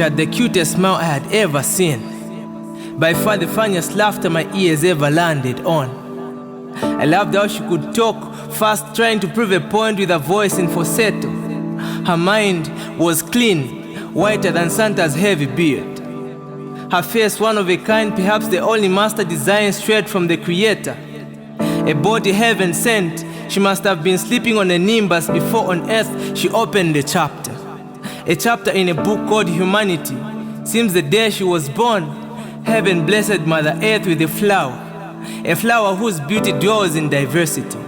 had the cutest smile I had ever seen. By far the funniest laughter my ears ever landed on. I loved how she could talk fast, trying to prove a point with her voice in falsetto. Her mind was clean, whiter than Santa's heavy beard. Her face one of a kind, perhaps the only master design straight from the creator. A body heaven sent, she must have been sleeping on a nimbus before on earth she opened a chapter. A chapter in a book called Humanity. Seems the day she was born, heaven blessed Mother Earth with a flower whose beauty dwells in diversity.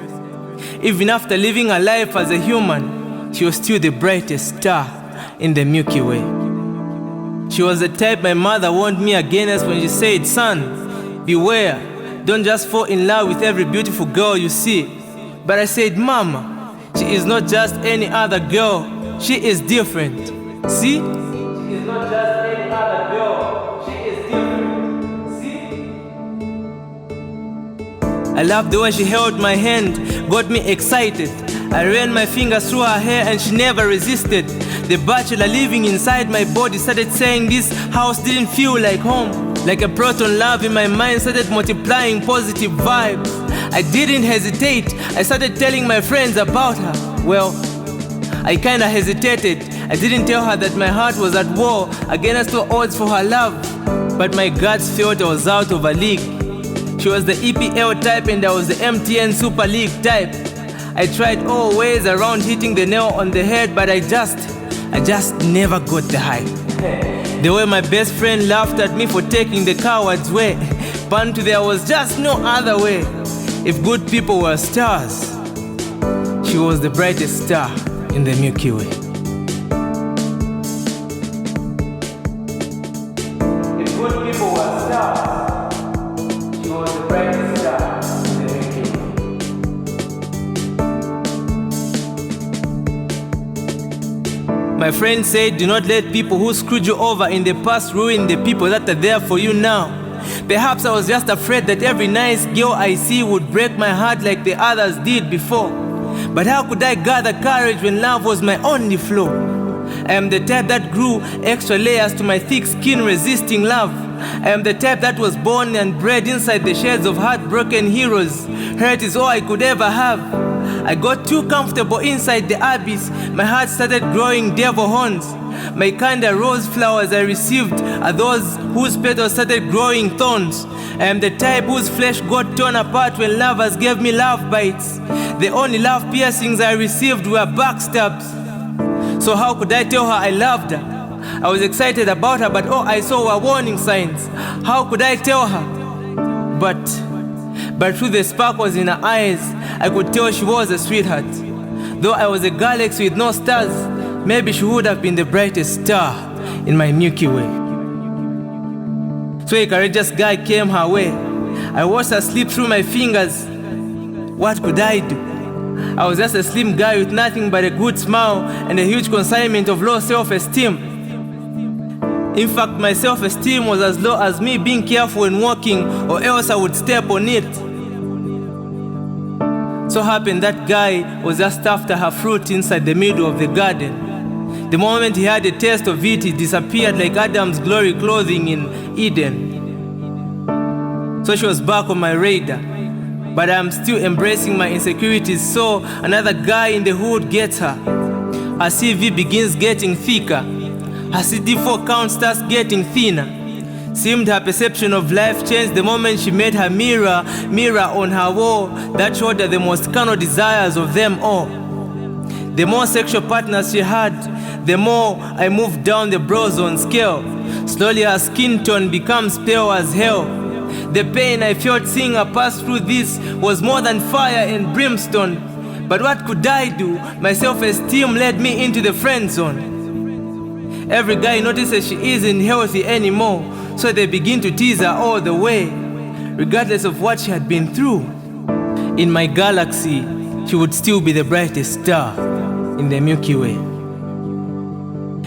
Even after living her life as a human, she was still the brightest star in the Milky Way. She was the type my mother warned me against when she said, "Son, beware, don't just fall in love with every beautiful girl you see." But I said, "Mama, she is not just any other girl, she is different. See? She is not just any other girl, she is different. See?" I loved the way she held my hand, got me excited. I ran my fingers through her hair and she never resisted. The bachelor living inside my body started saying this house didn't feel like home. Like a proton love in my mind started multiplying positive vibes. I didn't hesitate, I started telling my friends about her. Well, I kinda hesitated. I didn't tell her that my heart was at war against all odds for her love. But my guts felt I was out of a league. She was the EPL type and I was the MTN Super League type. I tried all ways around hitting the nail on the head, but I just never got the hype. The way my best friend laughed at me for taking the coward's way. Pantu, there was just no other way. If good people were stars, she was the brightest star in the Milky Way. If good people were stars, she was the brightest star in the Milky Way. My friend said, "Do not let people who screwed you over in the past ruin the people that are there for you now." Perhaps I was just afraid that every nice girl I see would break my heart like the others did before. But how could I gather courage when love was my only flaw? I am the type that grew extra layers to my thick skin resisting love. I am the type that was born and bred inside the shades of heartbroken heroes. Hurt is all I could ever have. I got too comfortable inside the abyss. My heart started growing devil horns. My kinda rose flowers I received are those whose petals started growing thorns. I am the type whose flesh got torn apart when lovers gave me love bites. The only love piercings I received were backstabs. So how could I tell her I loved her? I was excited about her, but all I saw were warning signs. How could I tell her? But through the sparkles in her eyes, I could tell she was a sweetheart. Though I was a galaxy with no stars, maybe she would have been the brightest star in my Milky Way. So a courageous guy came her way. I watched her slip through my fingers. What could I do? I was just a slim guy with nothing but a good smile and a huge consignment of low self-esteem. In fact, my self-esteem was as low as me being careful when walking, or else I would step on it. So happened that guy was just after her fruit inside the middle of the garden. The moment he had a taste of it, he disappeared like Adam's glory clothing in Eden. So she was back on my radar. But I'm still embracing my insecurities, so another guy in the hood gets her. Her CV begins getting thicker. Her CD4 count starts getting thinner. Seemed her perception of life changed the moment she made her mirror on her wall that showed her the most carnal desires of them all. The more sexual partners she had, the more I moved down the Brozone scale. Slowly her skin tone becomes pale as hell. The pain I felt seeing her pass through this was more than fire and brimstone. But what could I do? My self-esteem led me into the friend zone. Every guy notices she isn't healthy anymore, so they begin to tease her all the way, regardless of what she had been through. In my galaxy, she would still be the brightest star in the Milky Way.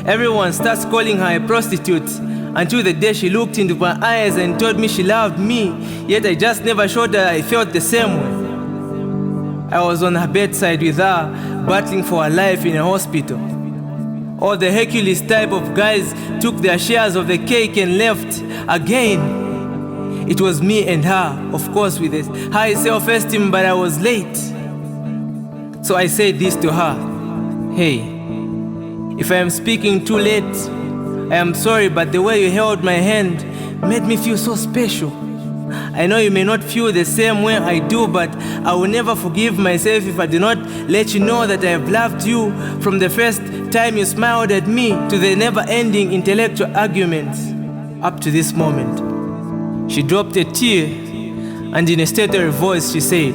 Everyone starts calling her a prostitute, until the day she looked into my eyes and told me she loved me, yet I just never showed her I felt the same way. I was on her bedside with her, battling for her life in a hospital. All the Hercules type of guys took their shares of the cake and left. Again, it was me and her, of course with a high self-esteem, but I was late. So I said this to her: hey, if I am speaking too late, I am sorry, but the way you held my hand made me feel so special. I know you may not feel the same way I do, but I will never forgive myself if I do not let you know that I have loved you from the first time you smiled at me to the never-ending intellectual arguments up to this moment. She dropped a tear, and in a stuttered voice she said,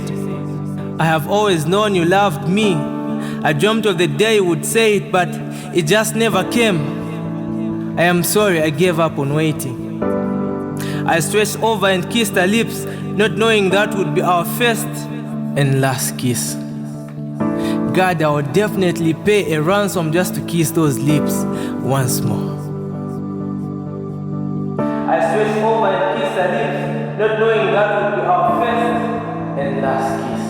I have always known you loved me. I dreamt of the day you would say it, but it just never came. I am sorry I gave up on waiting. I stretched over and kissed her lips, not knowing that would be our first and last kiss. God, I would definitely pay a ransom just to kiss those lips once more. I stretched over and kissed her lips, not knowing that would be our first and last kiss.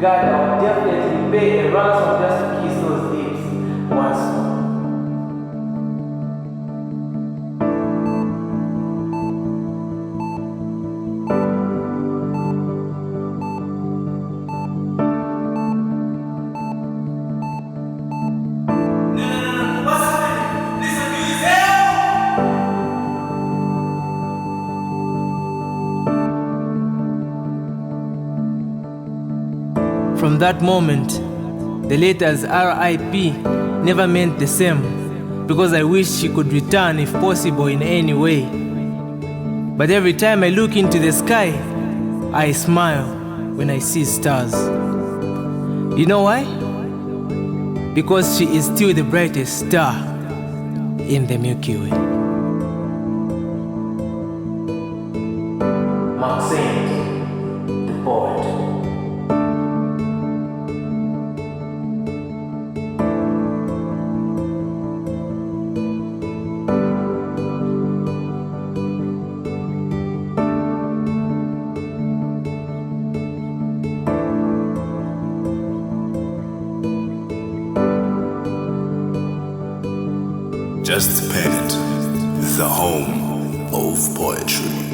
God, I would definitely pay a ransom just to kiss those lips once more. From that moment, the letters R.I.P. never meant the same, because I wish she could return if possible in any way. But every time I look into the sky, I smile when I see stars. You know why? Because she is still the brightest star in the Milky Way. Mark Saint, the poet. Just Pen, the home of poetry.